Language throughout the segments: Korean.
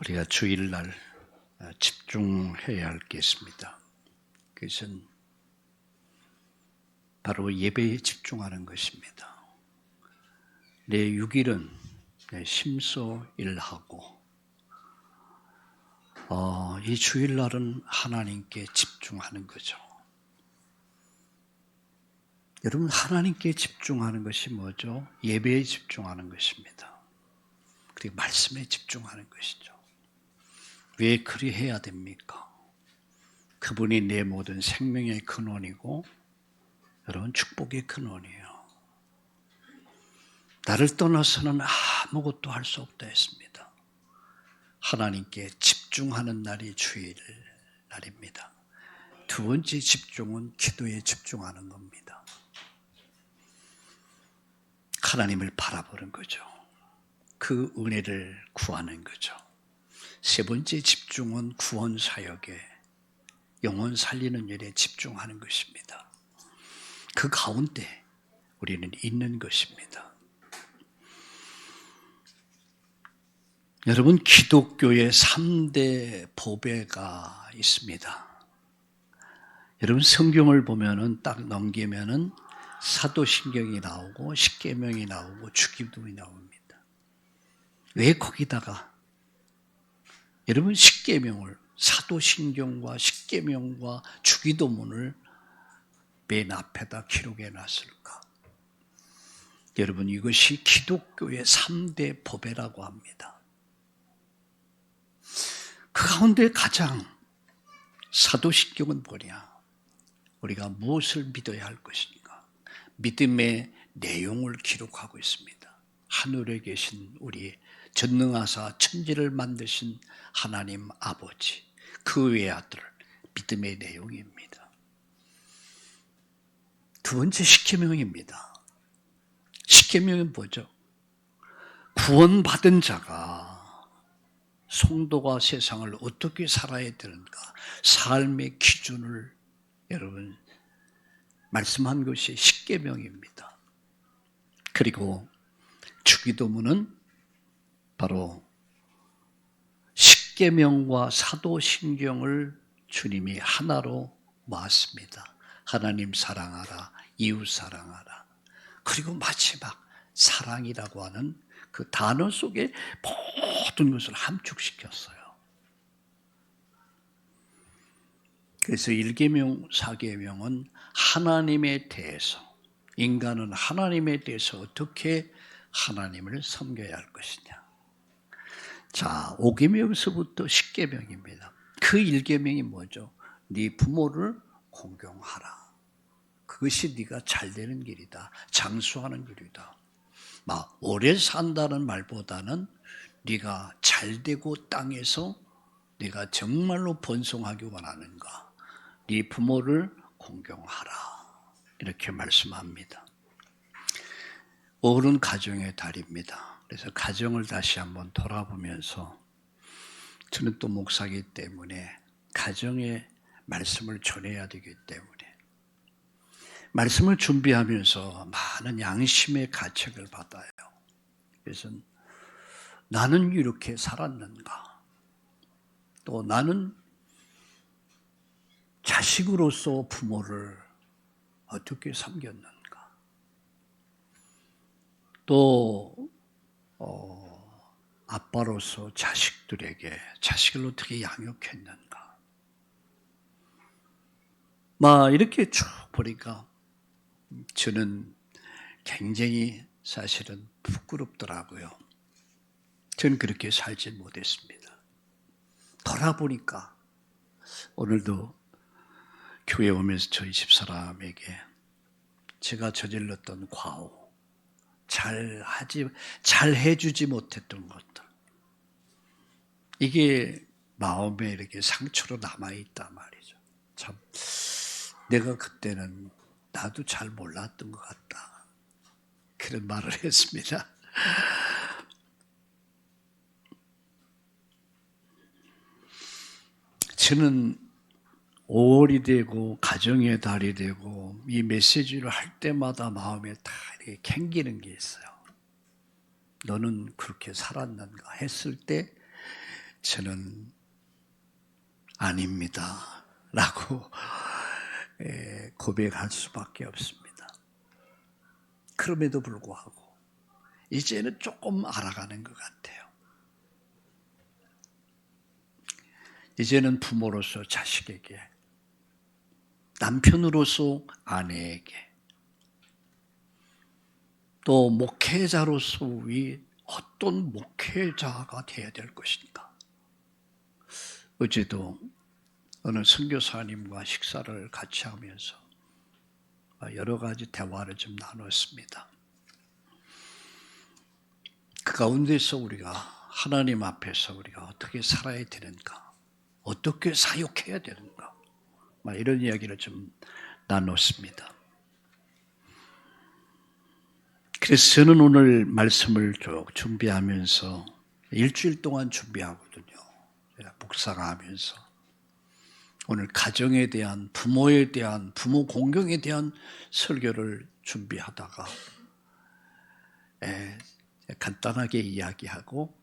우리가 주일날 집중해야 할 게 있습니다. 그것은 바로 예배에 집중하는 것입니다. 내 6일은 내 심소일하고 이 주일날은 하나님께 집중하는 거죠. 여러분, 하나님께 집중하는 것이 뭐죠? 예배에 집중하는 것입니다. 그리고 말씀에 집중하는 것이죠. 왜 그리 해야 됩니까? 그분이 내 모든 생명의 근원이고 여러분 축복의 근원이에요. 나를 떠나서는 아무것도 할 수 없다 했습니다. 하나님께 집중하는 날이 주일 날입니다. 두 번째 집중은 기도에 집중하는 겁니다. 하나님을 바라보는 거죠. 그 은혜를 구하는 거죠. 세 번째 집중은 구원 사역에 영혼 살리는 일에 집중하는 것입니다. 그 가운데 우리는 있는 것입니다. 여러분, 기독교의 3대 보배가 있습니다. 여러분, 성경을 보면은 딱 넘기면은 사도신경이 나오고 십계명이 나오고 주기도문이 나옵니다. 왜 거기다가 여러분 십계명을 사도신경과 십계명과 주기도문을 맨 앞에다 기록해 놨을까? 여러분, 이것이 기독교의 3대 보배라고 합니다. 그 가운데 가장 사도신경은 뭐냐? 우리가 무엇을 믿어야 할 것인가? 믿음의 내용을 기록하고 있습니다. 하늘에 계신 우리 전능하사 천지를 만드신 하나님 아버지, 그 외아들, 믿음의 내용입니다. 두 번째 십계명입니다. 십계명은 뭐죠? 구원받은 자가 성도가 세상을 어떻게 살아야 되는가, 삶의 기준을 여러분 말씀한 것이 십계명입니다. 그리고 주기도문은 바로 십계명과 사도신경을 주님이 하나로 모았습니다. 하나님 사랑하라, 이웃 사랑하라. 그리고 마지막 사랑이라고 하는 그 단어 속에 모든 것을 함축시켰어요. 그래서 1계명, 4계명은 하나님에 대해서, 인간은 하나님에 대해서 어떻게 하나님을 섬겨야 할 것이냐. 자, 5계명서부터 10계명입니다. 그 1계명이 뭐죠? 네 부모를 공경하라. 그것이 네가 잘 되는 길이다. 장수하는 길이다. 막 오래 산다는 말보다는 네가 잘 되고 땅에서 네가 정말로 번성하기 원하는가? 네 부모를 공경하라. 이렇게 말씀합니다. 5월은 가정의 달입니다. 그래서 가정을 다시 한번 돌아보면서 저는 또 목사이기 때문에 가정의 말씀을 전해야 되기 때문에 말씀을 준비하면서 많은 양심의 가책을 받아요. 그래서 나는 이렇게 살았는가? 또 나는 자식으로서 부모를 어떻게 섬겼는가? 또 아빠로서 자식들에게 자식을 어떻게 양육했는가? 막 이렇게 쭉 보니까 저는 굉장히 사실은 부끄럽더라고요. 저는 그렇게 살지 못했습니다. 돌아보니까 오늘도 교회 오면서 저희 집사람에게 제가 저질렀던 과오, 잘 해주지 못했던 것들, 이게 마음에 이렇게 상처로 남아있단 말이죠. 참, 내가 그때는 나도 잘 몰랐던 것 같다. 그런 말을 했습니다. 저는 5월이 되고 가정의 달이 되고 이 메시지를 할 때마다 마음에 다 이렇게 캥기는 게 있어요. 너는 그렇게 살았는가 했을 때 저는 아닙니다 라고 고백할 수밖에 없습니다. 그럼에도 불구하고 이제는 조금 알아가는 것 같아요. 이제는 부모로서 자식에게, 남편으로서 아내에게, 또 목회자로서 우리 어떤 목회자가 되어야 될 것인가. 어제도 어느 선교사님과 식사를 같이 하면서 여러 가지 대화를 좀 나눴습니다. 그 가운데서 우리가 하나님 앞에서 우리가 어떻게 살아야 되는가, 어떻게 사역해야 되는가, 이런 이야기를 좀 나눴습니다. 그래서 저는 오늘 말씀을 쭉 준비하면서 일주일 동안 준비하거든요. 제가 묵상하면서 오늘 가정에 대한, 부모에 대한, 부모 공경에 대한 설교를 준비하다가 간단하게 이야기하고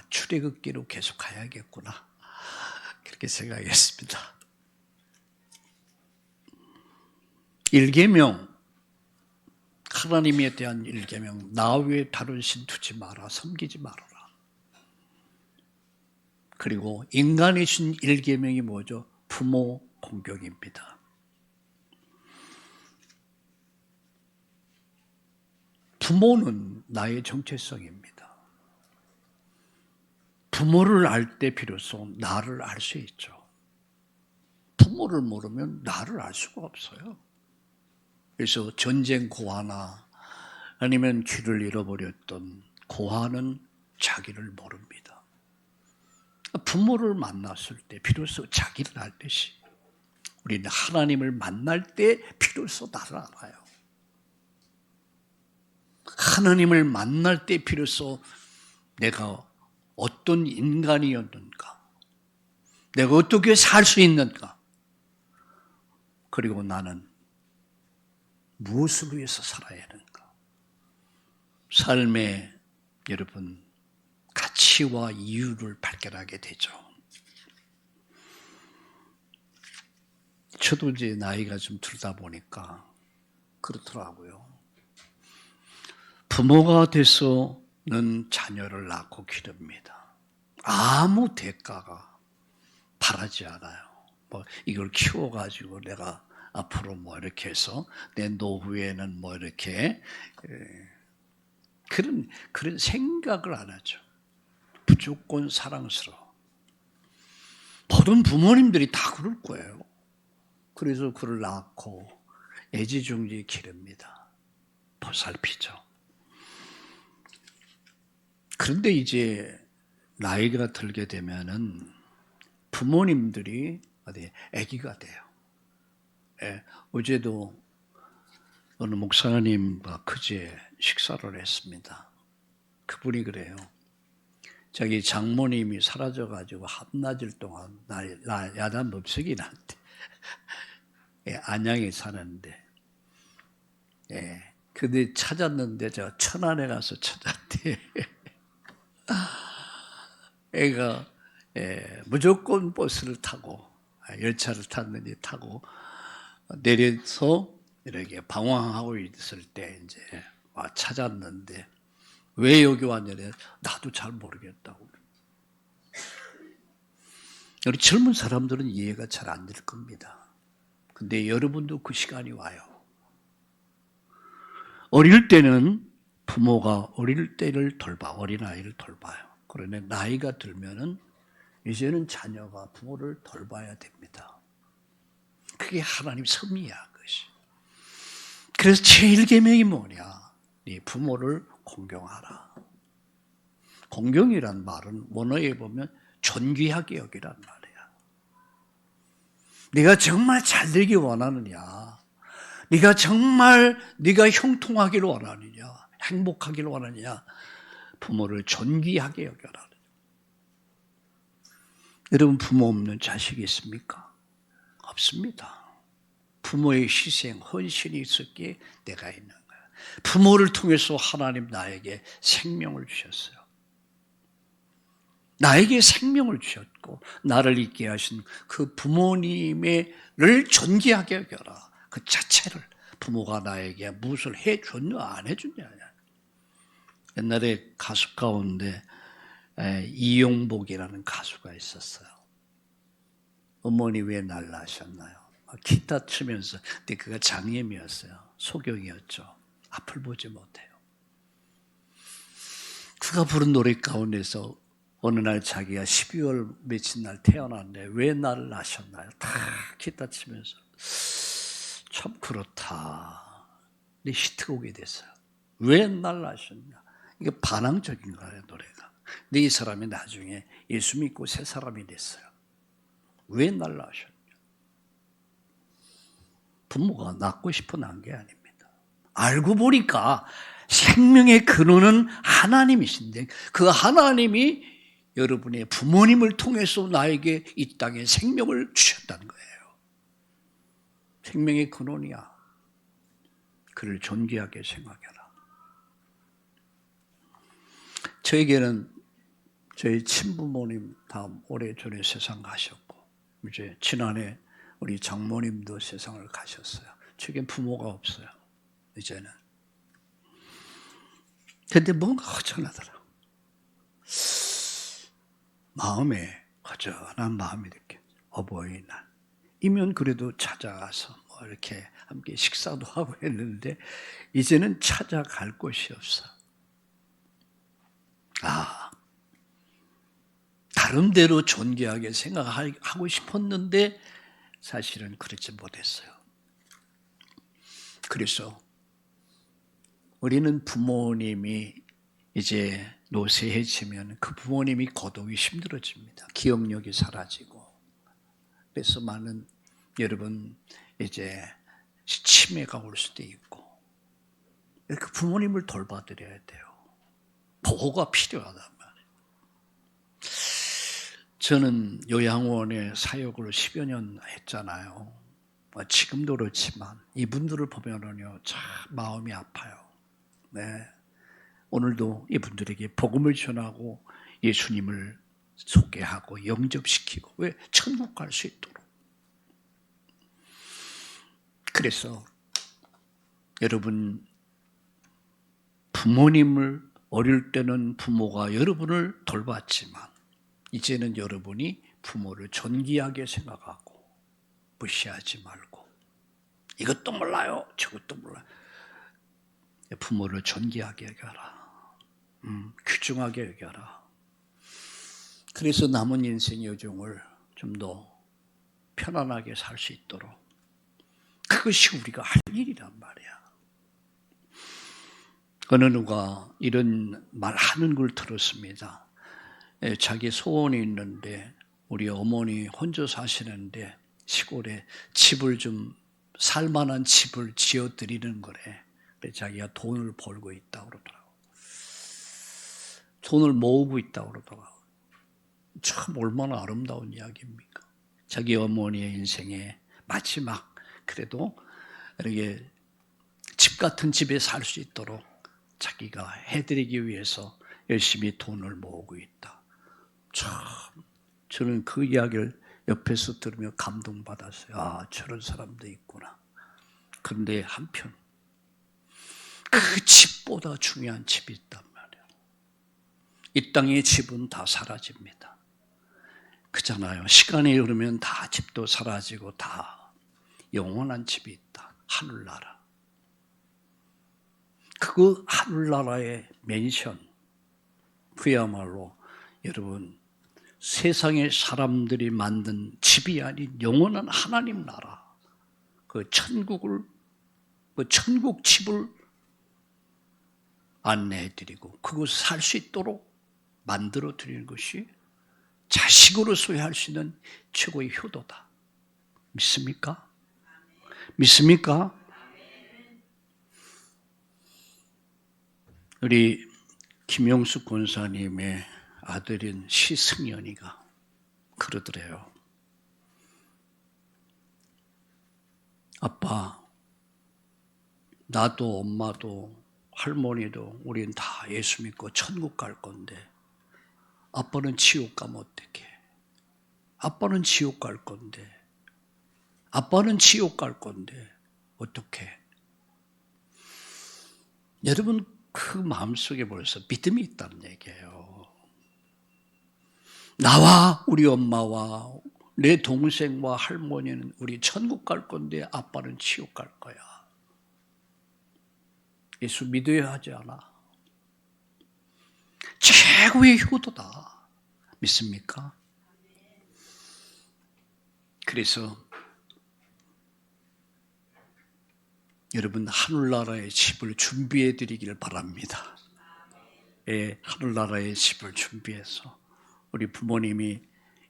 출애굽기로 계속 가야겠구나 그렇게 생각했습니다. 1계명, 하나님에 대한 1계명, 나 외에 다른 신 두지 마라, 섬기지 말아라. 그리고 인간이신 1계명이 뭐죠? 부모 공경입니다. 부모는 나의 정체성입니다. 부모를 알 때 비로소 나를 알 수 있죠. 부모를 모르면 나를 알 수가 없어요. 그래서 전쟁 고아나 아니면 귀를 잃어버렸던 고아는 자기를 모릅니다. 부모를 만났을 때 비로소 자기를 알듯이 우리는 하나님을 만날 때 비로소 나를 알아요. 하나님을 만날 때 비로소 내가 어떤 인간이었는가, 내가 어떻게 살 수 있는가, 그리고 나는 무엇을 위해서 살아야 하는가. 삶의 여러분 가치와 이유를 발견하게 되죠. 저도 이제 나이가 좀 들다 보니까 그렇더라고요. 부모가 돼서는 자녀를 낳고 기릅니다. 아무 대가가 바라지 않아요. 이걸 키워가지고 내가 앞으로 이렇게 해서 내 노후에는 이렇게 그런 생각을 안 하죠. 무조건 사랑스러워. 모든 부모님들이 다 그럴 거예요. 그래서 그를 낳고 애지중지 기릅니다. 보살피죠. 그런데 이제 나이가 들게 되면은 부모님들이 아기가 돼요. 어제도 어느 목사님과 그제 식사를 했습니다. 그분이 그래요. 자기 장모님이 사라져가지고 한낮일 동안 야단 법석이 났대. 안양에 사는데. 근데 찾았는데 제가 천안에 가서 찾았대. 애가 무조건 버스를 타고 열차를 탔는지 타고 내려서 이렇게 방황하고 있을 때 이제 찾았는데 왜 여기 왔냐래. 나도 잘 모르겠다고. 우리 젊은 사람들은 이해가 잘 안 될 겁니다. 근데 여러분도 그 시간이 와요. 어릴 때는 부모가 어릴 때를 어린아이를 돌봐요. 그러나 나이가 들면은 이제는 자녀가 부모를 돌봐야 됩니다. 그게 하나님 섭리야, 그것이. 그래서 제1계명이 뭐냐? 네 부모를 공경하라. 공경이란 말은 원어에 보면 존귀하게 여기란 말이야. 네가 정말 잘 되기 원하느냐? 네가 정말 네가 형통하기를 원하느냐? 행복하기를 원하느냐? 부모를 존귀하게 여겨라. 여러분 부모 없는 자식이 있습니까? 없습니다. 부모의 희생, 헌신이 있었기에 내가 있는 거야. 부모를 통해서 하나님 나에게 생명을 주셨어요. 나에게 생명을 주셨고 나를 있게 하신 그 부모님을 존귀하게 여겨라. 그 자체를. 부모가 나에게 무엇을 해줬냐 안 해줬냐. 옛날에 가수 가운데 이용복이라는 가수가 있었어요. 어머니 왜 날 낳으셨나요? 기타 치면서, 근데 그가 장애미였어요. 소경이었죠. 앞을 보지 못해요. 그가 부른 노래 가운데서 어느 날 자기가 12월 며칠 날 태어났는데 왜 나를 낳으셨나요? 다 기타 치면서 참 그렇다. 근데 히트곡이 됐어요. 왜 날 낳으셨냐? 이게 반항적인 거예요, 노래가. 근데 이 사람이 나중에 예수 믿고 새 사람이 됐어요. 왜 날 낳으셨냐? 부모가 낳고 싶어 낳은 게 아닙니다. 알고 보니까 생명의 근원은 하나님이신데 그 하나님이 여러분의 부모님을 통해서 나에게 이 땅에 생명을 주셨다는 거예요. 생명의 근원이야. 그를 존귀하게 생각해라. 저에게는 저희 친부모님 다 오래전에 세상 가셨고 이제 지난해 우리 장모님도 세상을 가셨어요. 저에겐 부모가 없어요. 이제는. 근데 뭔가 허전하더라. 마음에 허전한 마음이 느껴. 어버이날이면 그래도 찾아가서 뭐 이렇게 함께 식사도 하고 했는데 이제는 찾아갈 곳이 없어. 나름대로 존귀하게 생각하고 싶었는데 사실은 그렇지 못했어요. 그래서 우리는 부모님이 이제 노쇠해지면 그 부모님이 거동이 힘들어집니다. 기억력이 사라지고. 그래서 많은 여러분 이제 치매가 올 수도 있고 그 부모님을 돌봐드려야 돼요. 보호가 필요하단 말이에요. 저는 요양원에 사역을 10여 년 했잖아요. 지금도 그렇지만 이분들을 보면은요 참 마음이 아파요. 네. 오늘도 이분들에게 복음을 전하고 예수님을 소개하고 영접시키고 왜 천국 갈 수 있도록. 그래서 여러분 부모님을 어릴 때는 부모가 여러분을 돌봤지만 이제는 여러분이 부모를 존귀하게 생각하고 무시하지 말고 이것도 몰라요 저것도 몰라요. 부모를 존귀하게 여겨라. 귀중하게 여겨라. 그래서 남은 인생 여정을 좀 더 편안하게 살 수 있도록 그것이 우리가 할 일이란 말이야. 어느 누가 이런 말하는 걸 들었습니다. 자기 소원이 있는데 우리 어머니 혼자 사시는데 시골에 집을 좀 살만한 집을 지어드리는 거래. 자기가 돈을 벌고 있다고 그러더라고. 돈을 모으고 있다고 그러더라고. 참 얼마나 아름다운 이야기입니까? 자기 어머니의 인생의 마지막 그래도 이렇게 집 같은 집에 살 수 있도록 자기가 해드리기 위해서 열심히 돈을 모으고 있다. 참 저는 그 이야기를 옆에서 들으며 감동받았어요. 저런 사람도 있구나. 그런데 한편 그 집보다 중요한 집이 있단 말이에요. 이 땅의 집은 다 사라집니다. 그잖아요. 시간이 흐르면 다 집도 사라지고 다 영원한 집이 있다. 하늘나라. 그 하늘나라의 맨션 그야말로 여러분 세상의 사람들이 만든 집이 아닌 영원한 하나님 나라 그 천국 집을 안내해드리고 그곳에 살 수 있도록 만들어드리는 것이 자식으로서 할 수 있는 최고의 효도다. 믿습니까? 믿습니까? 우리 김용숙 권사님의 아들인 시승연이가 그러더래요. 아빠, 나도 엄마도 할머니도 우린 다 예수 믿고 천국 갈 건데 아빠는 지옥 가면 어떡해? 아빠는 지옥 갈 건데. 아빠는 지옥 갈 건데 어떡해? 여러분 그 마음속에 벌써 믿음이 있다는 얘기예요. 나와 우리 엄마와 내 동생과 할머니는 우리 천국 갈 건데 아빠는 지옥 갈 거야. 예수 믿어야 하지 않아? 최고의 효도다. 믿습니까? 그래서 여러분 하늘나라의 집을 준비해 드리기를 바랍니다. 예, 하늘나라의 집을 준비해서 우리 부모님이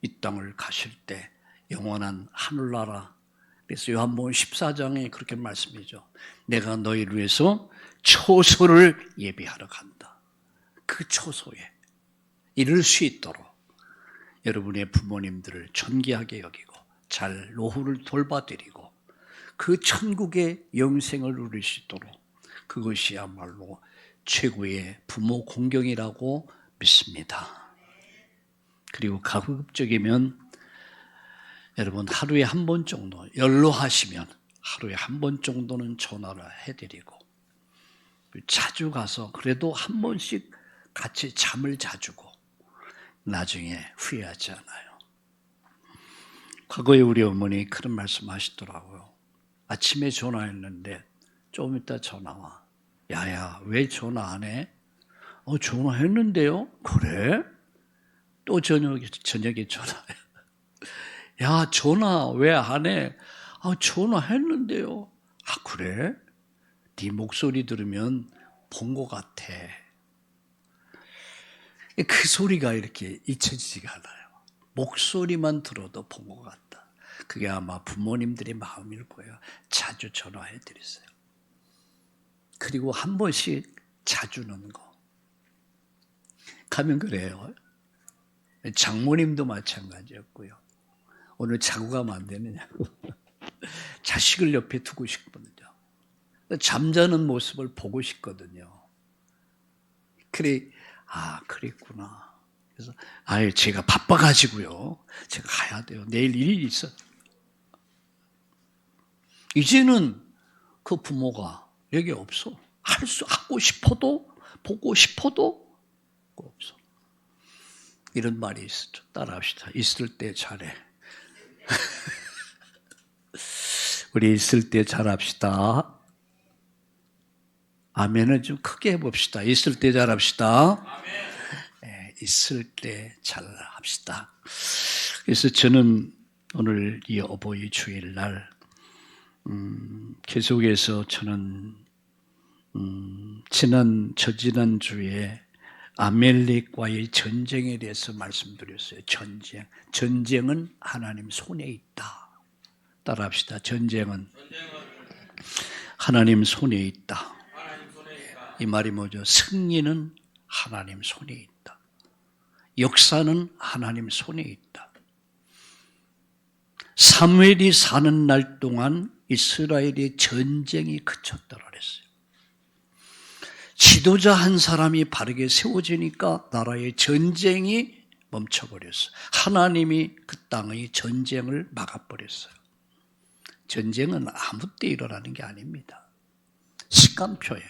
이 땅을 가실 때 영원한 하늘나라. 그래서 요한복음 14장에 그렇게 말씀이죠. 내가 너희를 위해서 초소를 예비하러 간다. 그 초소에 이를 수 있도록 여러분의 부모님들을 존귀하게 여기고 잘 노후를 돌봐드리고 그 천국의 영생을 누릴 수 있도록 그것이야말로 최고의 부모 공경이라고 믿습니다. 그리고 가급적이면 여러분 하루에 한 번 정도 연로하시면 하루에 한 번 정도는 전화를 해드리고 자주 가서 그래도 한 번씩 같이 잠을 자주고 나중에 후회하지 않아요. 과거에 우리 어머니 그런 말씀 하시더라고요. 아침에 전화했는데 좀 이따 전화 와. 야야 왜 전화 안 해? 전화했는데요. 그래? 또 저녁에 전화해. 야 전화 왜 안 해? 전화했는데요. 그래? 네 목소리 들으면 본 것 같아. 그 소리가 이렇게 잊혀지지가 않아요. 목소리만 들어도 본 것 같다. 그게 아마 부모님들의 마음일 거예요. 자주 전화해 드리세요. 그리고 한 번씩 자주 넣는 거. 가면 그래요. 장모님도 마찬가지였고요. 오늘 자고 가면 안 되느냐고. 자식을 옆에 두고 싶거든요. 잠자는 모습을 보고 싶거든요. 그래, 그랬구나. 그래서, 제가 바빠가지고요. 제가 가야 돼요. 내일 일이 있어요. 이제는 그 부모가 여기 없어. 하고 싶어도, 보고 싶어도 없어. 이런 말이 있었죠. 따라합시다. 있을 때 잘해. 우리 있을 때 잘합시다. 아멘은 좀 크게 해봅시다. 있을 때 잘합시다. 네, 있을 때 잘합시다. 그래서 저는 오늘 이 어버이 주일날 계속해서 저는 저지난 주에 아멜렉과의 전쟁에 대해서 말씀드렸어요. 전쟁은 하나님 손에 있다. 따라합시다. 전쟁은 하나님 손에 있다. 이 말이 뭐죠? 승리는 하나님 손에 있다. 역사는 하나님 손에 있다. 사무엘이 사는 날 동안 이스라엘의 전쟁이 그쳤다고 그랬어요. 지도자 한 사람이 바르게 세워지니까 나라의 전쟁이 멈춰버렸어요. 하나님이 그 땅의 전쟁을 막아버렸어요. 전쟁은 아무 때 일어나는 게 아닙니다. 시간표에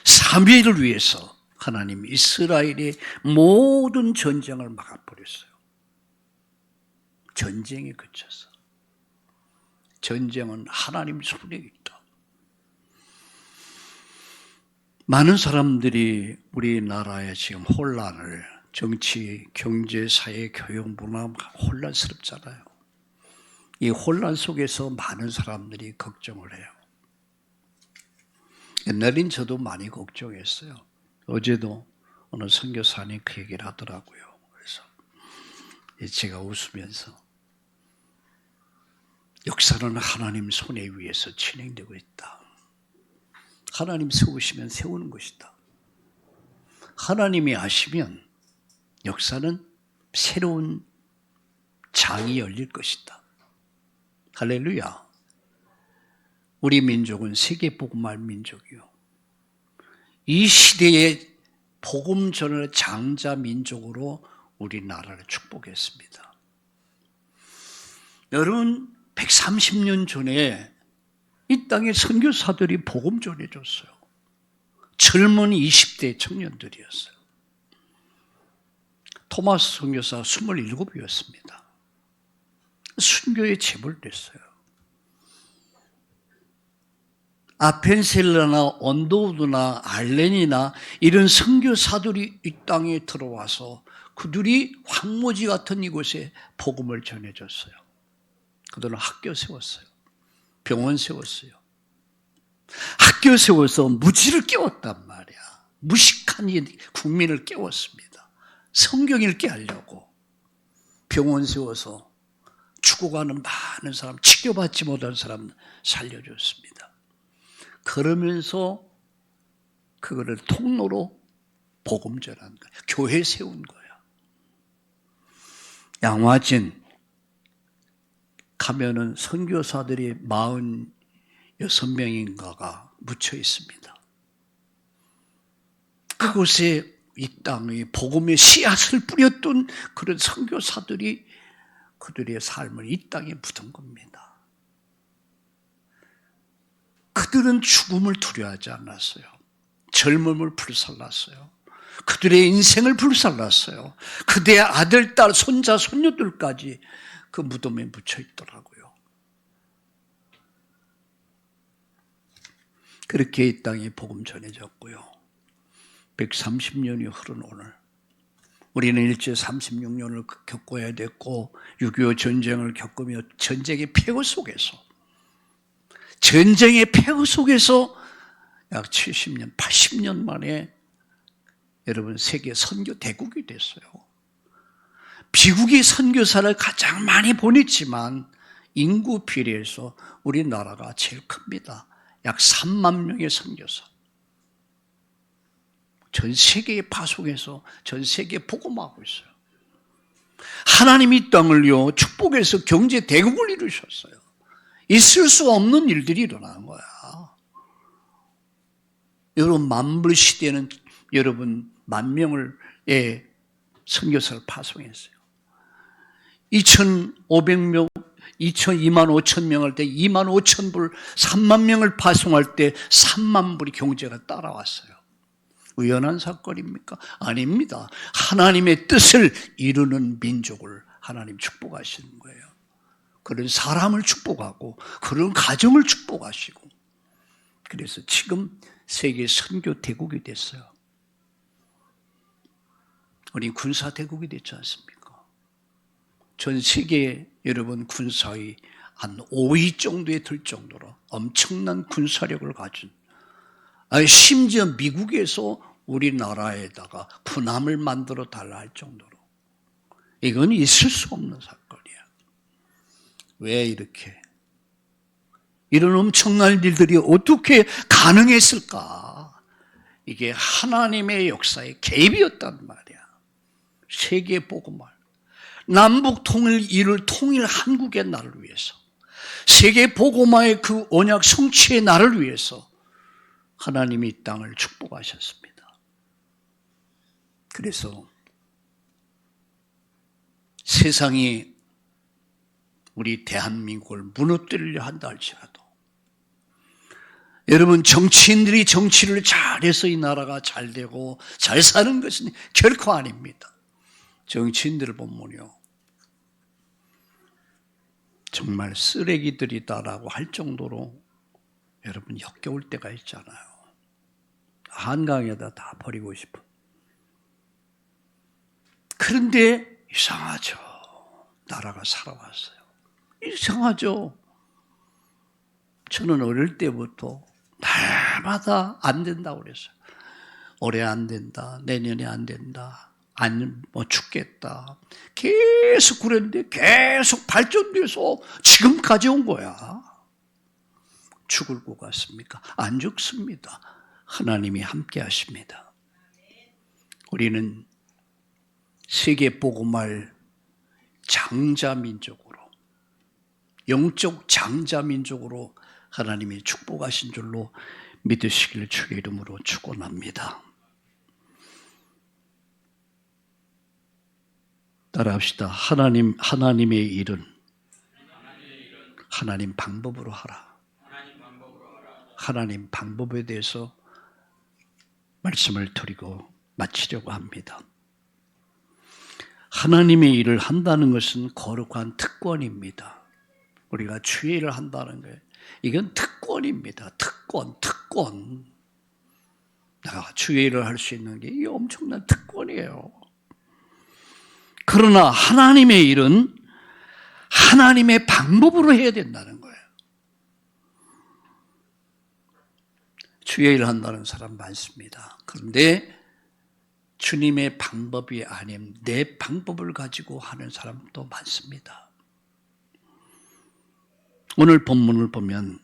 사무엘을 위해서 하나님이 이스라엘의 모든 전쟁을 막아버렸어요. 전쟁이 그쳐서. 전쟁은 하나님 손에 있다. 많은 사람들이 우리나라의 지금 혼란을 정치, 경제, 사회, 교육, 문화 혼란스럽잖아요. 이 혼란 속에서 많은 사람들이 걱정을 해요. 옛날엔 저도 많이 걱정했어요. 어제도 어느 선교사님 그 얘기를 하더라고요. 그래서 제가 웃으면서 역사는 하나님 손에 의해서 진행되고 있다. 하나님 세우시면 세우는 것이다. 하나님이 아시면 역사는 새로운 장이 열릴 것이다. 할렐루야. 우리 민족은 세계복음화 민족이요. 이 시대에 복음 전을 장자 민족으로 우리나라를 축복했습니다. 여러분 130년 전에 이 땅에 선교사들이 복음 전해줬어요. 젊은 20대 청년들이었어요. 토마스 선교사 27이었습니다. 순교에 체불됐어요. 아펜셀러나 언더우드나 알렌이나 이런 선교사들이 이 땅에 들어와서 그들이 황무지 같은 이곳에 복음을 전해줬어요. 그들은 학교 세웠어요. 병원 세웠어요. 학교 세워서 무지를 깨웠단 말이야. 무식한 국민을 깨웠습니다. 성경 읽게 하려고 병원 세워서 죽어가는 많은 사람, 치료받지 못한 사람 살려줬습니다. 그러면서 그거를 통로로 복음 전한 거야. 교회 세운 거야. 양화진 가면은 선교사들이 46명인가가 묻혀 있습니다. 그곳에 이 땅에 복음의 씨앗을 뿌렸던 그런 선교사들이 그들의 삶을 이 땅에 묻은 겁니다. 그들은 죽음을 두려워하지 않았어요. 젊음을 불살랐어요. 그들의 인생을 불살랐어요. 그들의 아들, 딸, 손자, 손녀들까지 그 무덤에 묻혀 있더라고요. 그렇게 이 땅에 복음 전해졌고요. 130년이 흐른 오늘 우리는 일제 36년을 겪어야 됐고 6.25 전쟁을 겪으며 전쟁의 폐허 속에서 약 70년, 80년 만에 여러분 세계 선교 대국이 됐어요. 미국이 선교사를 가장 많이 보냈지만 인구 비례에서 우리나라가 제일 큽니다. 약 3만 명의 선교사. 전 세계에 파송해서 전 세계에 복음하고 있어요. 하나님이 이 땅을요 축복해서 경제 대국을 이루셨어요. 있을 수 없는 일들이 일어나는 거야. 여러분 만불 시대는 여러분 10,000명을 선교사를 파송했어요. 2,500명, 2만 5천 명 할 때 2만 5천 불, 3만 명을 파송할 때 3만 불이 경제가 따라왔어요. 우연한 사건입니까? 아닙니다. 하나님의 뜻을 이루는 민족을 하나님 축복하시는 거예요. 그런 사람을 축복하고 그런 가정을 축복하시고 그래서 지금 세계 선교 대국이 됐어요. 우리 군사 대국이 됐지 않습니까? 전 세계 여러분 군사의 한 5위 정도에 들 정도로 엄청난 군사력을 가진 심지어 미국에서 우리나라에다가 군함을 만들어 달라 할 정도로 이건 있을 수 없는 사건이야. 왜 이렇게 이런 엄청난 일들이 어떻게 가능했을까? 이게 하나님의 역사의 개입이었단 말이야. 세계 복음을 남북 통일 이룰 통일 한국의 나를 위해서 세계 복음화의 그 언약 성취의 나를 위해서 하나님이 이 땅을 축복하셨습니다. 그래서 세상이 우리 대한민국을 무너뜨리려 한다 할지라도 여러분 정치인들이 정치를 잘해서 이 나라가 잘 되고 잘 사는 것은 결코 아닙니다. 정치인들을 보면요 정말 쓰레기들이다라고 할 정도로 여러분 역겨울 때가 있잖아요. 한강에다 다 버리고 싶은. 그런데 이상하죠. 나라가 살아왔어요. 이상하죠. 저는 어릴 때부터 날마다 안 된다고 그랬어요. 올해 안 된다. 내년에 안 된다. 죽겠다. 계속 그랬는데 계속 발전돼서 지금까지 온 거야. 죽을 것 같습니까? 안 죽습니다. 하나님이 함께 하십니다. 우리는 세계 복음할 장자민족으로 영적 장자민족으로 하나님이 축복하신 줄로 믿으시길 주의 이름으로 축원합니다. 따라합시다. 하나님의 일은 하나님 방법으로 하라. 하나님 방법에 대해서 말씀을 드리고 마치려고 합니다. 하나님의 일을 한다는 것은 거룩한 특권입니다. 우리가 주의 일을 한다는 거예요. 이건 특권입니다. 특권. 내가 주의 일을 할 수 있는 게 이게 엄청난 특권이에요. 그러나 하나님의 일은 하나님의 방법으로 해야 된다는 거예요. 주의 일을 한다는 사람 많습니다. 그런데 주님의 방법이 아닌 내 방법을 가지고 하는 사람도 많습니다. 오늘 본문을 보면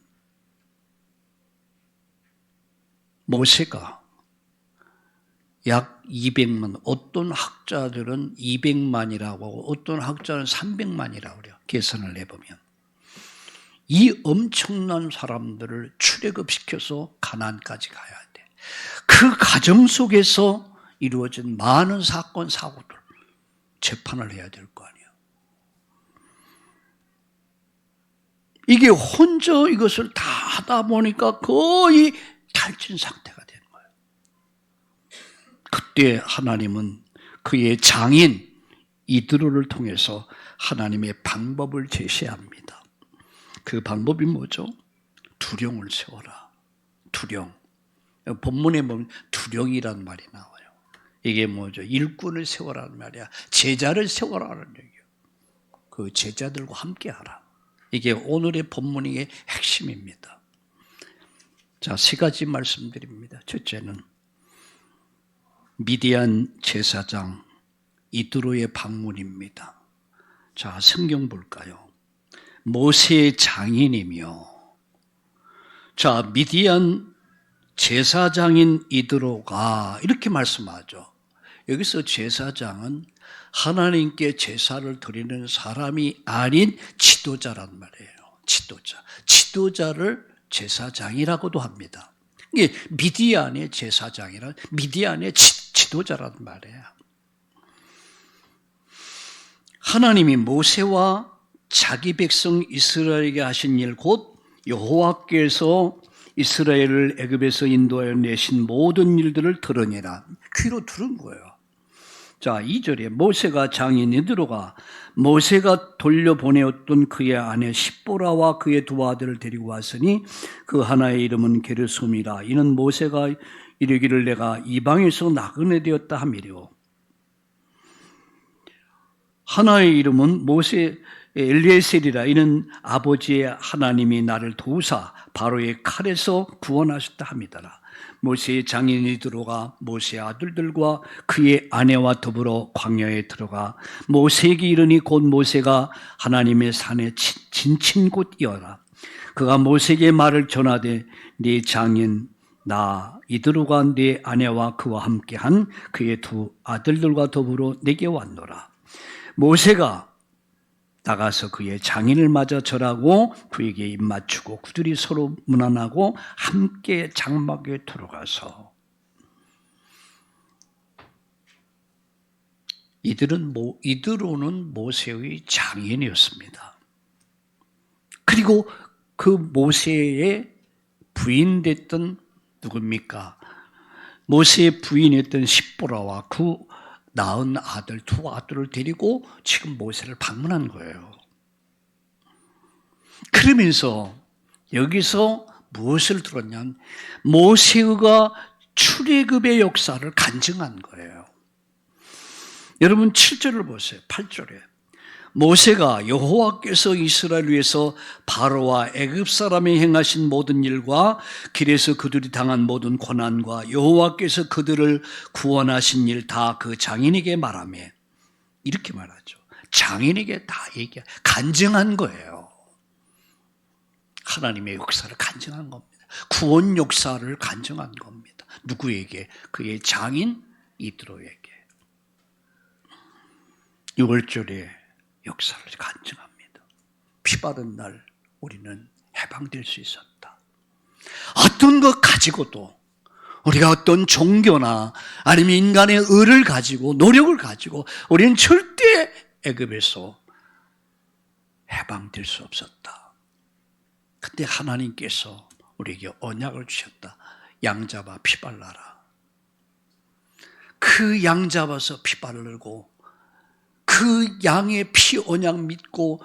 모세가 약 200만, 어떤 학자들은 200만이라고 하고 어떤 학자는 300만이라고 그래요. 계산을 해보면. 이 엄청난 사람들을 출애굽시켜서 가나안까지 가야 돼. 그 과정 속에서 이루어진 많은 사건, 사고들 재판을 해야 될 거 아니에요. 이게 혼자 이것을 다 하다 보니까 거의 탈진 상태가 되는 거예요. 그때 하나님은 그의 장인 이드로를 통해서 하나님의 방법을 제시합니다. 그 방법이 뭐죠? 두령을 세워라. 두령. 본문에 보면 두령이라는 말이 나와요. 이게 뭐죠? 일꾼을 세워라는 말이야. 제자를 세워라는 얘기예요. 그 제자들과 함께하라. 이게 오늘의 본문의 핵심입니다. 자, 세 가지 말씀드립니다. 첫째는 미디안 제사장 이드로의 방문입니다. 자, 성경 볼까요? 모세의 장인이며, 자, 미디안 제사장인 이드로가 이렇게 말씀하죠. 여기서 제사장은 하나님께 제사를 드리는 사람이 아닌 지도자란 말이에요. 지도자를 제사장이라고도 합니다. 이게 미디안의 제사장이란 미디안의 지도자란 말이에요. 하나님이 모세와 자기 백성 이스라엘에게 하신 일, 곧 여호와께서 이스라엘을 애굽에서 인도하여 내신 모든 일들을 들으니라. 귀로 들은 거예요. 자, 2절에 모세가 장인 이드로가 모세가 돌려보내었던 그의 아내 십보라와 그의 두 아들을 데리고 왔으니 그 하나의 이름은 게르솜이라. 이는 모세가 이르기를 내가 이방에서 나그네 되었다 함이요. 하나의 이름은 모세 엘리에셀이라. 이는 아버지의 하나님이 나를 도우사 바로의 칼에서 구원하셨다 함이더라. 모세의 장인 이드로가 모세의 아들들과 그의 아내와 더불어 광야에 들어가 모세에게 이르니 곧 모세가 하나님의 산에 진친 곳이어라. 그가 모세에게 말을 전하되 네 장인 나 이드로가 네 아내와 그와 함께한 그의 두 아들들과 더불어 내게 왔노라. 모세가 나가서 그의 장인을 맞아 절하고 그에게 입맞추고 그들이 서로 문안하고 함께 장막에 들어가서 이드로는 모세의 장인이었습니다. 그리고 그 모세의 부인됐던 누굽니까? 모세의 부인이었던 십보라와 그 낳은 아들, 두 아들을 데리고 지금 모세를 방문한 거예요. 그러면서 여기서 무엇을 들었냐면 모세가 출애굽의 역사를 간증한 거예요. 여러분 7절을 보세요. 8절에 모세가 여호와께서 이스라엘 위해서 바로와 애굽 사람이 행하신 모든 일과 길에서 그들이 당한 모든 고난과 여호와께서 그들을 구원하신 일 다 그 장인에게 말하며 이렇게 말하죠. 장인에게 다 간증한 거예요. 하나님의 역사를 간증한 겁니다. 구원 역사를 간증한 겁니다. 누구에게? 그의 장인 이드로에게. 6월절에 역사를 간증합니다. 피바른 날 우리는 해방될 수 있었다. 어떤 것 가지고도 우리가 어떤 종교나 아니면 인간의 의를 가지고 노력을 가지고 우리는 절대 애굽에서 해방될 수 없었다. 그때 하나님께서 우리에게 언약을 주셨다. 양 잡아 피 발라라. 그 양 잡아서 피 바르고 그 양의 피 언약 믿고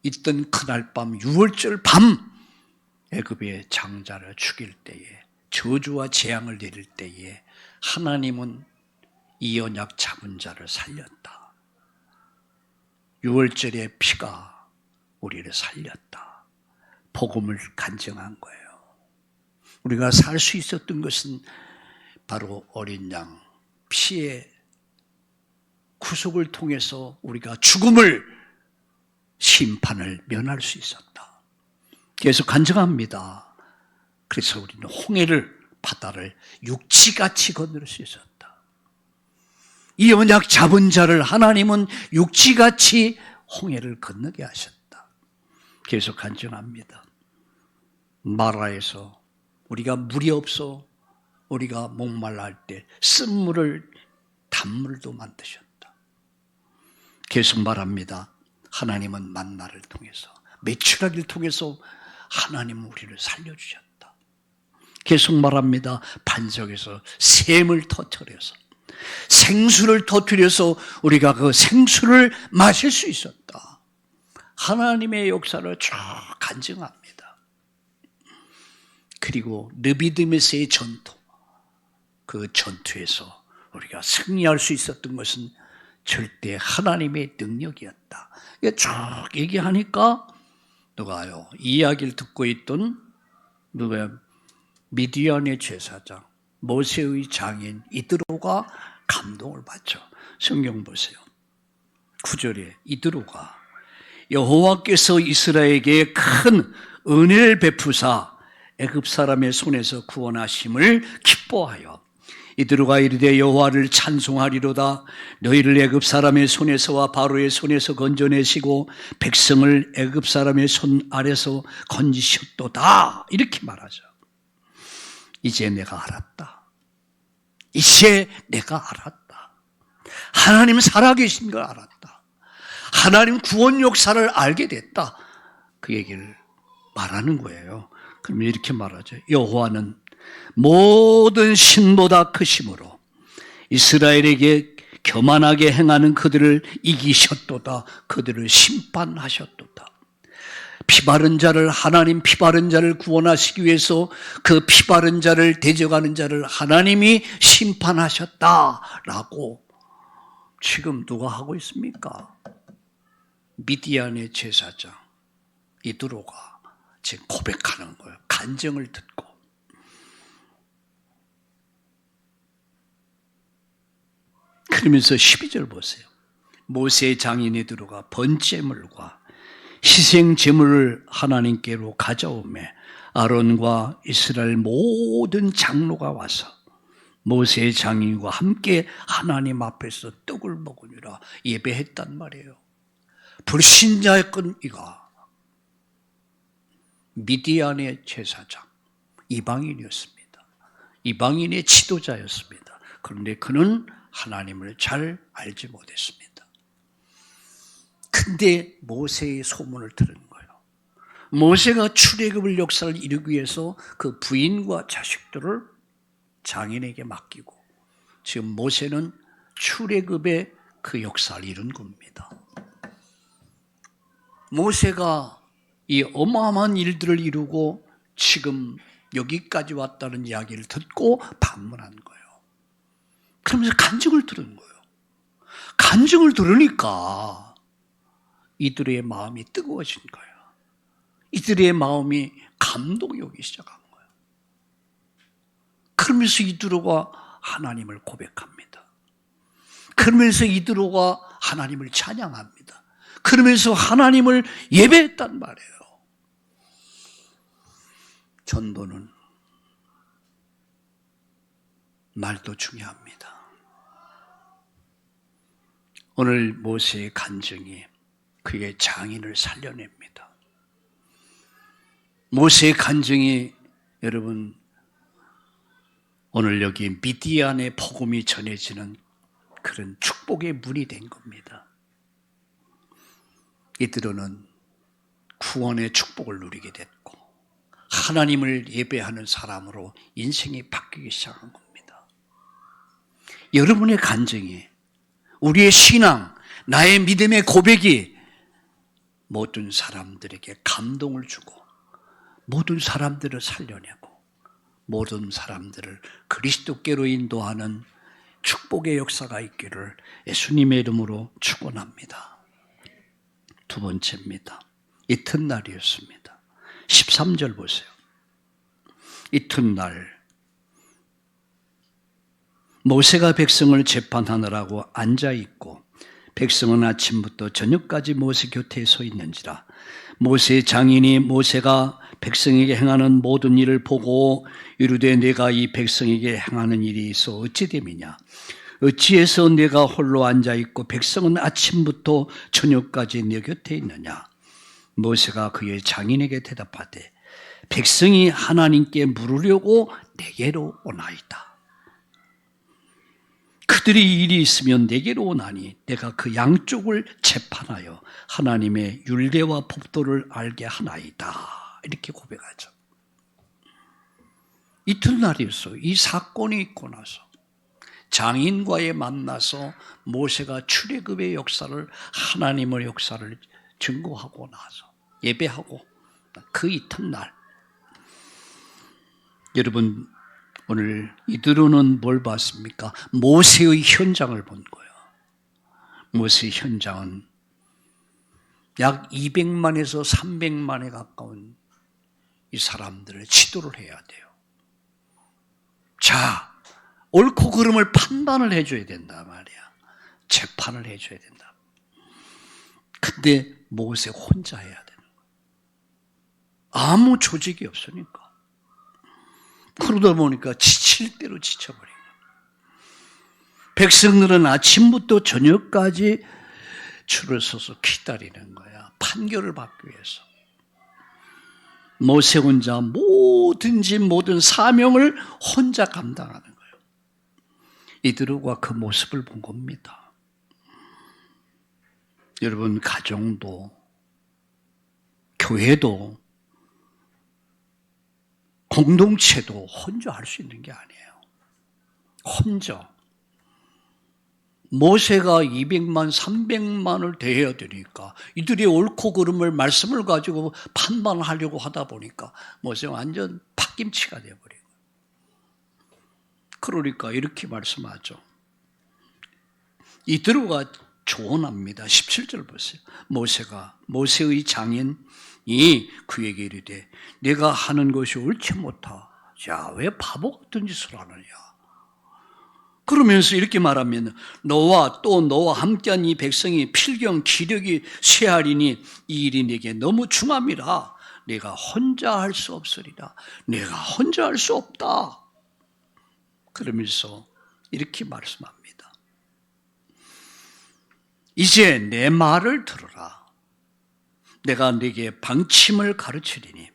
있던 그날 밤 6월절 밤 애굽의 장자를 죽일 때에 저주와 재앙을 내릴 때에 하나님은 이 언약 잡은 자를 살렸다. 6월절의 피가 우리를 살렸다. 복음을 간증한 거예요. 우리가 살 수 있었던 것은 바로 어린 양 피의 구속을 통해서 우리가 죽음을 심판을 면할 수 있었다. 계속 간증합니다. 그래서 우리는 홍해를 바다를 육지같이 건널 수 있었다. 이 언약 잡은 자를 하나님은 육지같이 홍해를 건너게 하셨다. 계속 간증합니다. 마라에서 우리가 물이 없어 우리가 목말라 할 때 쓴물을 단물도 만드셨다. 계속 말합니다. 하나님은 만나를 통해서 메추라기를 통해서 하나님은 우리를 살려주셨다. 계속 말합니다. 반석에서 샘을 터뜨려서 생수를 터뜨려서 우리가 그 생수를 마실 수 있었다. 하나님의 역사를 쭉 간증합니다. 그리고 르비드메스의 전투, 그 전투에서 우리가 승리할 수 있었던 것은 절대 하나님의 능력이었다. 이게 쭉 얘기하니까 누가요? 이 이야기를 듣고 있던 누가요? 미디안의 제사장, 모세의 장인 이드로가 감동을 받죠. 성경 보세요. 9절에 이드로가 여호와께서 이스라엘에게 큰 은혜를 베푸사 애굽 사람의 손에서 구원하심을 기뻐하여 이드로가 이르되 여호와를 찬송하리로다. 너희를 애굽 사람의 손에서와 바로의 손에서 건져내시고 백성을 애굽 사람의 손 아래서 건지셨도다. 이렇게 말하죠. 이제 내가 알았다. 이제 내가 알았다. 하나님 살아계신 걸 알았다. 하나님 구원 역사를 알게 됐다. 그 얘기를 말하는 거예요. 그러면 이렇게 말하죠. 여호와는 모든 신보다 크심으로 이스라엘에게 교만하게 행하는 그들을 이기셨도다. 그들을 심판하셨도다. 피바른 자를 하나님 피바른 자를 구원하시기 위해서 그 피바른 자를 대적하는 자를 하나님이 심판하셨다라고 지금 누가 하고 있습니까? 미디안의 제사장 이드로가 지금 고백하는 거예요. 간증을 듣고. 그러면서 12절 보세요. 모세의 장인 이드로가 번제물과 희생제물을 하나님께로 가져오매 아론과 이스라엘 모든 장로가 와서 모세의 장인과 함께 하나님 앞에서 떡을 먹으니라 예배했단 말이에요. 불신자였건 이가 미디안의 제사장, 이방인이었습니다. 이방인의 지도자였습니다. 그런데 그는 하나님을 잘 알지 못했습니다. 근데 모세의 소문을 들은 거예요. 모세가 출애굽을 역사를 이루기 위해서 그 부인과 자식들을 장인에게 맡기고 지금 모세는 출애굽의 그 역사를 이룬 겁니다. 모세가 이 어마어마한 일들을 이루고 지금 여기까지 왔다는 이야기를 듣고 방문한 거예요. 그러면서 간증을 들은 거예요. 간증을 들으니까 이들의 마음이 뜨거워진 거예요. 이들의 마음이 감동이 오기 시작한 거예요. 그러면서 이드로가 하나님을 고백합니다. 그러면서 이드로가 하나님을 찬양합니다. 그러면서 하나님을 예배했단 말이에요. 전도는 말도 중요합니다. 오늘 모세의 간증이 그의 장인을 살려냅니다. 모세의 간증이 여러분 오늘 여기 미디안의 복음이 전해지는 그런 축복의 문이 된 겁니다. 이들은 구원의 축복을 누리게 됐고 하나님을 예배하는 사람으로 인생이 바뀌기 시작한 겁니다. 여러분의 간증이, 우리의 신앙, 나의 믿음의 고백이 모든 사람들에게 감동을 주고 모든 사람들을 살려내고 모든 사람들을 그리스도께로 인도하는 축복의 역사가 있기를 예수님의 이름으로 축원합니다. 두 번째입니다. 이튿날이었습니다. 13절 보세요. 이튿날 모세가 백성을 재판하느라고 앉아있고 백성은 아침부터 저녁까지 모세 곁에 서 있는지라. 모세의 장인이 모세가 백성에게 행하는 모든 일을 보고 이르되 내가 이 백성에게 행하는 일이 있어 어찌 됨이냐. 어찌해서 내가 홀로 앉아있고 백성은 아침부터 저녁까지 내 곁에 있느냐. 모세가 그의 장인에게 대답하되 백성이 하나님께 물으려고 내게로 오나이다. 그들이 일이 있으면 내게로 오나니 내가 그 양쪽을 재판하여 하나님의 율례와 법도를 알게 하나이다. 이렇게 고백하죠. 이튿날이었어요. 이 사건이 있고 나서 장인과의 만나서 모세가 출애굽의 역사를, 하나님의 역사를 증거하고 나서 예배하고 그 이튿날, 여러분 오늘 이들은 뭘 봤습니까? 모세의 현장을 본 거예요. 모세의 현장은 약 200만에서 300만에 가까운 이 사람들을 지도를 해야 돼요. 자, 옳고 그름을 판단을 해줘야 된단 말이야. 재판을 해줘야 된다. 근데 모세 혼자 해야 되는 거예요. 아무 조직이 없으니까. 그러다 보니까 지칠 대로 지쳐버린 거예요. 백성들은 아침부터 저녁까지 줄을 서서 기다리는 거야. 판결을 받기 위해서. 모세 혼자 모든 사명을 혼자 감당하는 거예요. 이들과 그 모습을 본 겁니다. 여러분, 가정도 교회도 공동체도 혼자 할 수 있는 게 아니에요. 혼자. 모세가 200만, 300만을 대해야 되니까 이들이 옳고 그름을 말씀을 가지고 판단하려고 하다 보니까 모세가 완전 팥김치가 되어버린 거예요. 그러니까 이렇게 말씀하죠. 이들과 조언합니다. 17절 보세요. 모세의 장인이 그에게 이르되 내가 하는 것이 옳지 못하. 자, 왜 바보 같은 짓을 하느냐. 그러면서 이렇게 말하면 너와 함께한 이 백성이 필경 기력이 쇠하리니 이 일이 내게 너무 중함이라. 내가 혼자 할 수 없으리라. 내가 혼자 할 수 없다. 그러면서 이렇게 말씀합니다. 이제 내 말을 들으라. 내가 네게 방침을 가르치리니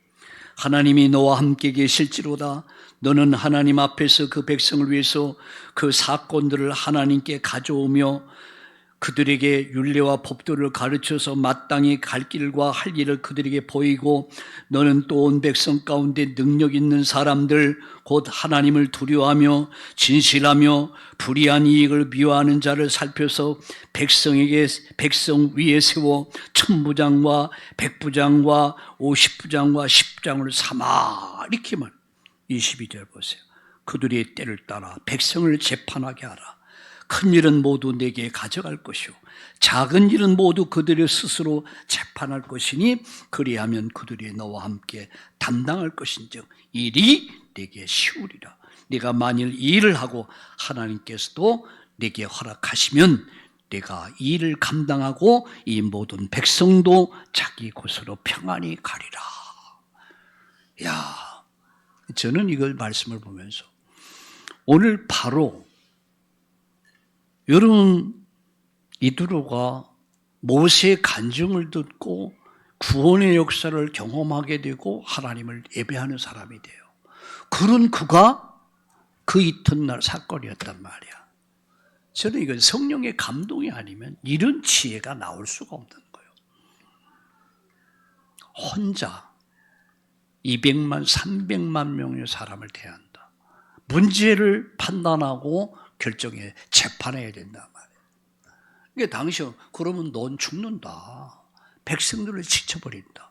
하나님이 너와 함께 계실지로다. 너는 하나님 앞에서 그 백성을 위해서 그 사건들을 하나님께 가져오며 그들에게 율례와 법도를 가르쳐서 마땅히 갈 길과 할 일을 그들에게 보이고 너는 또 온 백성 가운데 능력 있는 사람들 곧 하나님을 두려워하며 진실하며 불의한 이익을 미워하는 자를 살펴서 백성 위에 세워 천부장과 백부장과 50부장과 10부장을 삼아. 이렇게 말. 22절 보세요. 그들의 때를 따라 백성을 재판하게 하라. 큰 일은 모두 내게 가져갈 것이요 작은 일은 모두 그들의 스스로 재판할 것이니 그리하면 그들이 너와 함께 담당할 것인즉 일이 내게 쉬우리라. 네가 만일 이 일을 하고 하나님께서도 내게 허락하시면 내가 이 일을 감당하고 이 모든 백성도 자기 곳으로 평안히 가리라. 야, 저는 이걸 말씀을 보면서 오늘 바로 여러분, 이두로가 모세의 간증을 듣고 구원의 역사를 경험하게 되고 하나님을 예배하는 사람이 돼요. 그런 그가 그 이튿날 사건이었단 말이야. 저는 이건 성령의 감동이 아니면 이런 지혜가 나올 수가 없는 거예요. 혼자 200만, 300만 명의 사람을 대한다. 문제를 판단하고 결정해 재판해야 된단 말이에요. 그러니까 당시 그러면 넌 죽는다. 백성들을 지쳐버린다.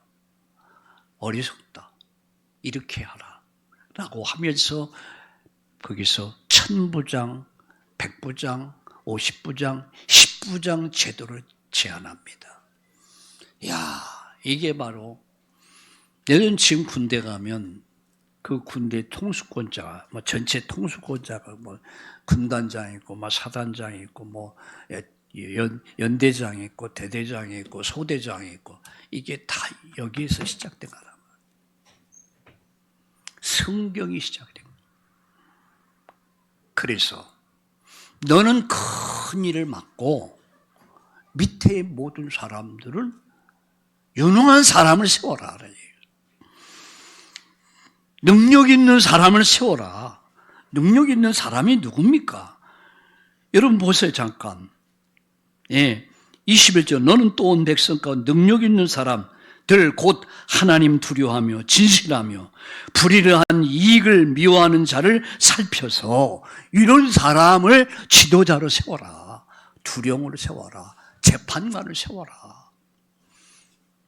어리석다. 이렇게 하라. 라고 하면서 거기서 1000부장, 100부장, 50부장, 10부장 제도를 제안합니다. 이야, 이게 바로 예전 지금 군대 가면 그 군대 통수권자가 전체 통수권자가 군단장이 있고 사단장이 있고 연대장이 있고 대대장이 있고 소대장이 있고 이게 다 여기에서 시작된 거란 말이에요. 성경이 시작된 거예요. 그래서 너는 큰 일을 맡고 밑에 모든 사람들은 유능한 사람을 세워라. 능력 있는 사람을 세워라. 능력 있는 사람이 누굽니까? 여러분 보세요, 잠깐. 21절, 너는 또 온 백성 가운데 능력 있는 사람들 곧 하나님 두려워하며 진실하며 불의한 이익을 미워하는 자를 살펴서 이런 사람을 지도자로 세워라. 두령을 세워라. 재판관을 세워라.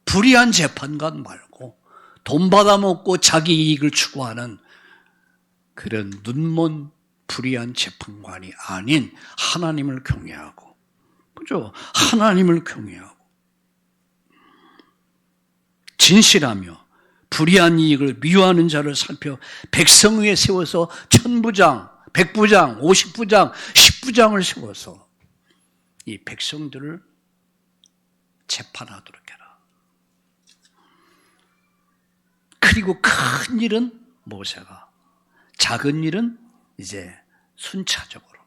불의한 재판관 말고 돈 받아먹고 자기 이익을 추구하는 그런 눈먼 불의한 재판관이 아닌 하나님을 경외하고, 그죠? 하나님을 경외하고 진실하며 불의한 이익을 미워하는 자를 살펴 백성 위에 세워서 1000부장, 100부장, 50부장, 10부장을 세워서 이 백성들을 재판하도록 해라. 그리고 큰 일은 모세가, 작은 일은 이제 순차적으로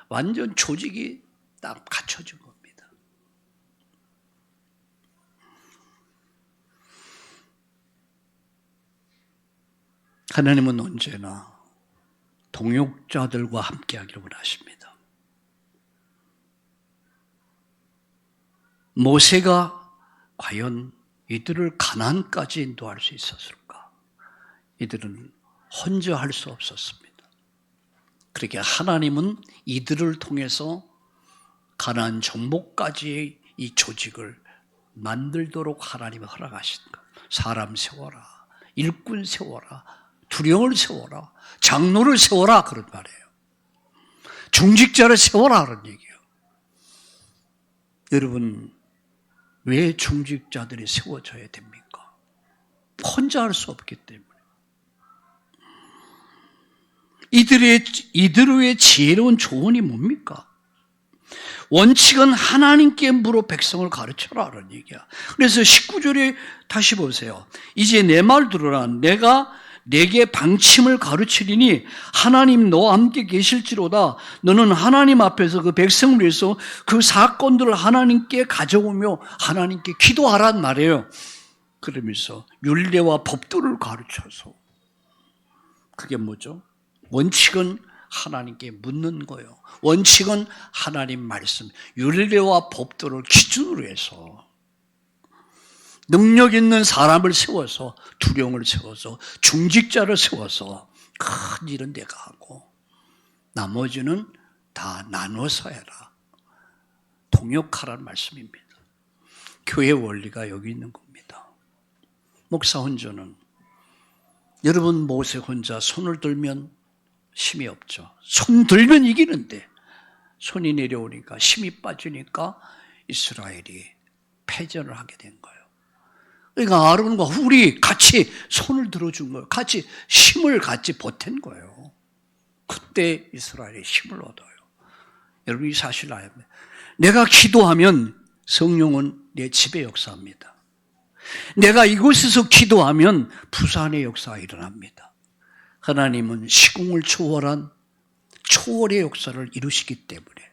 완전 조직이 딱 갖춰진 겁니다. 하나님은 언제나 동역자들과 함께하기를 원하십니다. 모세가 과연 이들을 가나안까지 인도할 수 있었을까? 이들은 혼자 할 수 없었습니다. 그렇게 하나님은 이들을 통해서 가나안 정복까지의 이 조직을 만들도록 하나님이 허락하신 것. 사람 세워라, 일꾼 세워라, 두령을 세워라, 장로를 세워라 그런 말이에요. 중직자를 세워라 그런 얘기예요. 여러분, 왜 중직자들이 세워져야 됩니까? 혼자 할 수 없기 때문에. 이들의 지혜로운 조언이 뭡니까? 원칙은 하나님께 물어 백성을 가르쳐라 라는 얘기야. 그래서 19절에 다시 보세요. 이제 내 말 들어라. 내가 내게 방침을 가르치리니 하나님 너와 함께 계실지로다. 너는 하나님 앞에서 그 백성을 위해서 그 사건들을 하나님께 가져오며 하나님께 기도하란 말이에요. 그러면서 율례와 법도를 가르쳐서, 그게 뭐죠? 원칙은 하나님께 묻는 거예요. 원칙은 하나님 말씀, 율례와 법도를 기준으로 해서 능력 있는 사람을 세워서, 두령을 세워서, 중직자를 세워서 큰 일은 내가 하고 나머지는 다 나눠서 해라. 동역하라는 말씀입니다. 교회 원리가 여기 있는 겁니다. 목사 혼자는, 여러분 모세 혼자 손을 들면 힘이 없죠. 손 들면 이기는데 손이 내려오니까 힘이 빠지니까 이스라엘이 패전을 하게 된 거예요. 그러니까 아론과 훌이 같이 손을 들어준 거예요. 같이 힘을 같이 보탠 거예요. 그때 이스라엘이 힘을 얻어요. 여러분 이 사실을 알아야 합니다. 내가 기도하면 성령은 내 집에 역사합니다. 내가 이곳에서 기도하면 부산의 역사가 일어납니다. 하나님은 시공을 초월한 초월의 역사를 이루시기 때문에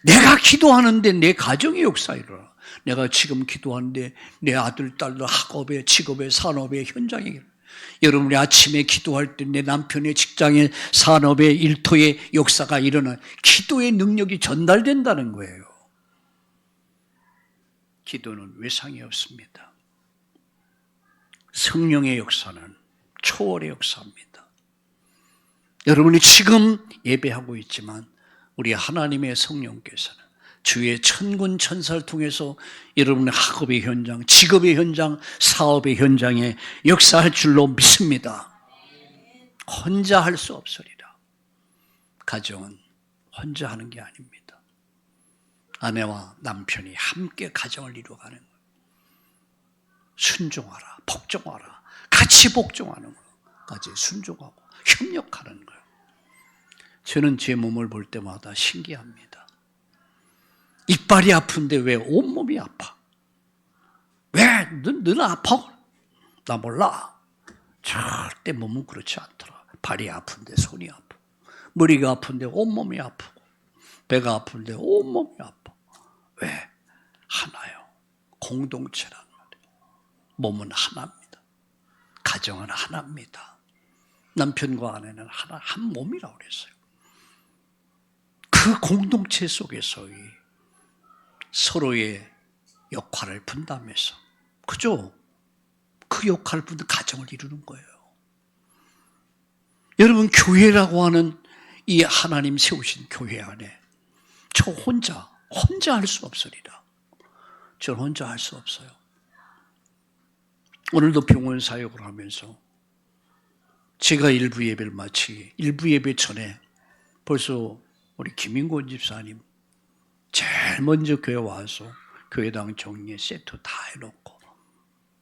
내가 기도하는데 내 가정의 역사가 일어나. 내가 지금 기도하는데 내 아들, 딸들 학업에, 직업에, 산업에, 현장에 여러분이 아침에 기도할 때 내 남편의 직장의 산업의 일터의 역사가 일어나 기도의 능력이 전달된다는 거예요. 기도는 외상이 없습니다. 성령의 역사는 초월의 역사입니다. 여러분이 지금 예배하고 있지만 우리 하나님의 성령께서는 주의 천군 천사를 통해서 여러분의 학업의 현장, 직업의 현장, 사업의 현장에 역사할 줄로 믿습니다. 혼자 할 수 없으리라. 가정은 혼자 하는 게 아닙니다. 아내와 남편이 함께 가정을 이루어가는 거예요. 순종하라, 복종하라, 같이 복종하는 것까지 순종하고 협력하는 거예요. 저는 제 몸을 볼 때마다 신기합니다. 이빨이 아픈데 왜 온몸이 아파? 왜? 너는 아파? 나 몰라. 절대 몸은 그렇지 않더라. 발이 아픈데 손이 아프고, 머리가 아픈데 온몸이 아프고, 배가 아픈데 온몸이 아파. 왜? 하나요. 공동체란 말이에요. 몸은 하나입니다. 가정은 하나입니다. 남편과 아내는 하나, 한 몸이라고 그랬어요. 그 공동체 속에서의 서로의 역할을 분담해서, 그죠? 그 역할을 분담 가정을 이루는 거예요. 여러분, 교회라고 하는 이 하나님 세우신 교회 안에 저 혼자 할 수 없으리라. 저는 혼자 할 수 없어요. 오늘도 병원 사역을 하면서 제가 일부 예배를 마치기, 일부 예배 전에 벌써 우리 김인권 집사님 제일 먼저 교회 와서 교회당 정리에 세트 다 해놓고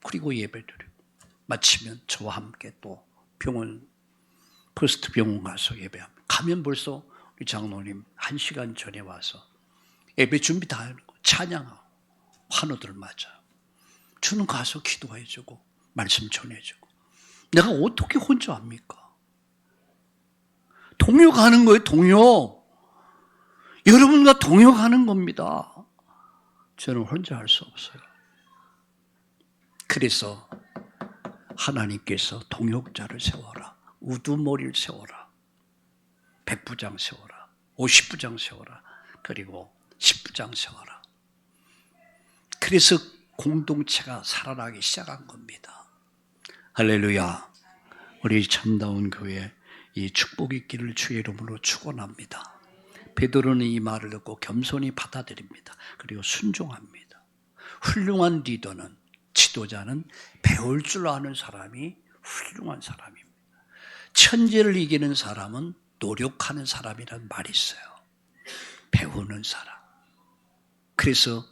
그리고 예배드리고 마치면 저와 함께 또 병원 퍼스트 병원 가서 예배합니다. 가면 벌써 우리 장로님 1시간 전에 와서 예배 준비 다 해놓고 찬양하고 환호들 맞아요. 저는 가서 기도해주고 말씀 전해주고 내가 어떻게 혼자 합니까? 동역하는 거예요. 동역. 여러분과 동역하는 겁니다. 저는 혼자 할 수 없어요. 그래서 하나님께서 동역자를 세워라. 우두머리를 세워라. 100부장 세워라. 50부장 세워라. 그리고 10부장 세워라. 그래서 공동체가 살아나기 시작한 겁니다. 할렐루야. 우리 참다운 교회 이 축복 있기를 주의 이름으로 축원합니다. 베드로는 이 말을 듣고 겸손히 받아들입니다. 그리고 순종합니다. 훌륭한 리더는, 지도자는 배울 줄 아는 사람이 훌륭한 사람입니다. 천재를 이기는 사람은 노력하는 사람이라는 말이 있어요. 배우는 사람. 그래서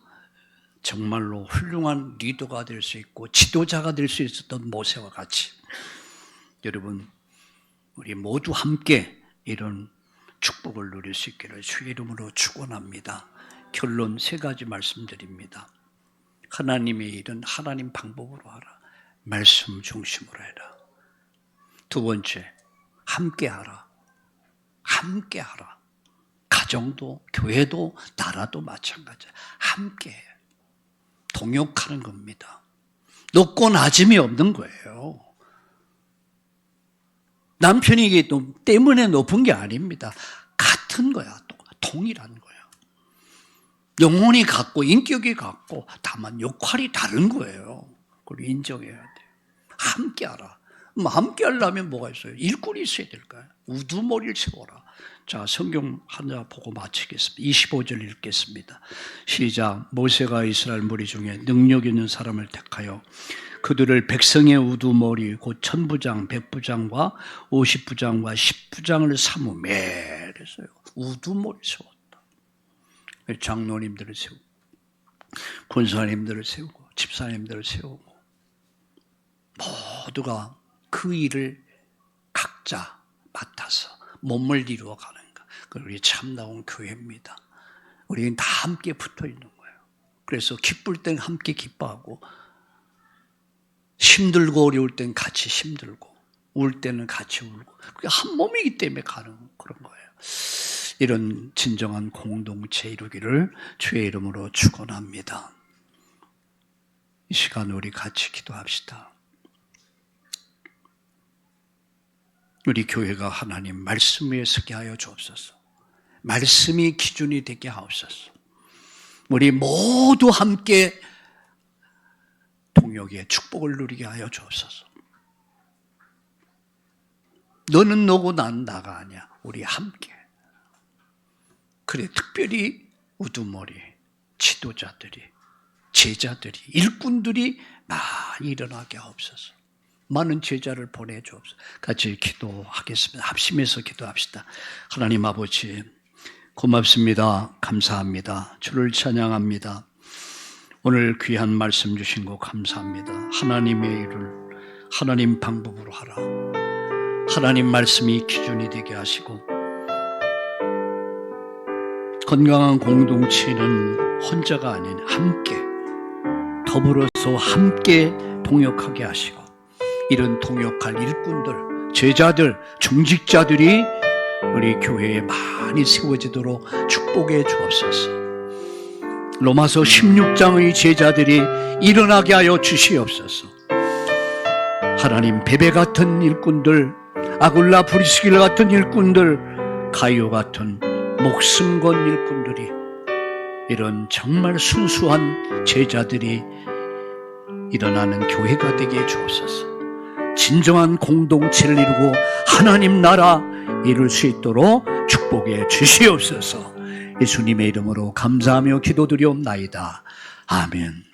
정말로 훌륭한 리더가 될 수 있고 지도자가 될 수 있었던 모세와 같이 여러분 우리 모두 함께 이런 축복을 누릴 수 있기를 주의 이름으로 축원합니다. 결론 3가지 말씀드립니다. 하나님의 일은 하나님 방법으로 하라. 말씀 중심으로 해라. 2번째, 함께 하라. 함께 하라. 가정도 교회도 나라도 마찬가지야. 함께 해. 동역하는 겁니다. 높고 낮음이 없는 거예요. 남편이 이게 때문에 높은 게 아닙니다. 같은 거야. 동일한 거야. 영혼이 같고 인격이 같고 다만 역할이 다른 거예요. 그걸 인정해야 돼요. 함께 하라. 함께 하려면 뭐가 있어요? 일꾼이 있어야 될까요? 우두머리를 세워라. 자, 성경 하나 보고 마치겠습니다. 25절 읽겠습니다. 시작. 모세가 이스라엘 무리 중에 능력 있는 사람을 택하여 그들을 백성의 우두머리 곧 1000부장, 100부장과 50부장과 10부장을 삼으매 그랬어요. 우두머리 세웠다. 장로님들을 세우고 권사님들을 세우고 집사님들을 세우고 모두가 그 일을 각자 맡아서 몸을 이루어 가는 것. 우리 참다운 교회입니다. 우리는 다 함께 붙어 있는 거예요. 그래서 기쁠 땐 함께 기뻐하고 힘들고 어려울 땐 같이 힘들고 울 때는 같이 울고 그게 한 몸이기 때문에 가는 그런 거예요. 이런 진정한 공동체 이루기를 주의 이름으로 축원합니다. 이 시간 우리 같이 기도합시다. 우리 교회가 하나님 말씀 위에 서게 하여 주옵소서. 말씀이 기준이 되게 하옵소서. 우리 모두 함께 동역의 축복을 누리게 하여 주옵소서. 너는 너고 난 나가 아니야. 우리 함께. 그래, 특별히 우두머리 지도자들이, 제자들이, 일꾼들이 많이 일어나게 하옵소서. 많은 제자를 보내주옵소서. 같이 기도하겠습니다. 합심해서 기도합시다. 하나님 아버지, 고맙습니다. 감사합니다. 주를 찬양합니다. 오늘 귀한 말씀 주신 거 감사합니다. 하나님의 일을 하나님 방법으로 하라. 하나님 말씀이 기준이 되게 하시고, 건강한 공동체는 혼자가 아닌 함께, 더불어서 함께 동역하게 하시고, 이런 동역할 일꾼들, 제자들, 중직자들이 우리 교회에 많이 세워지도록 축복해 주옵소서. 로마서 16장의 제자들이 일어나게 하여 주시옵소서. 하나님, 베베 같은 일꾼들, 아굴라 브리스길 같은 일꾼들, 가이오 같은 목숨 건 일꾼들이, 이런 정말 순수한 제자들이 일어나는 교회가 되게 해 주옵소서. 진정한 공동체를 이루고 하나님 나라 이룰 수 있도록 축복해 주시옵소서. 예수님의 이름으로 감사하며 기도드리옵나이다. 아멘.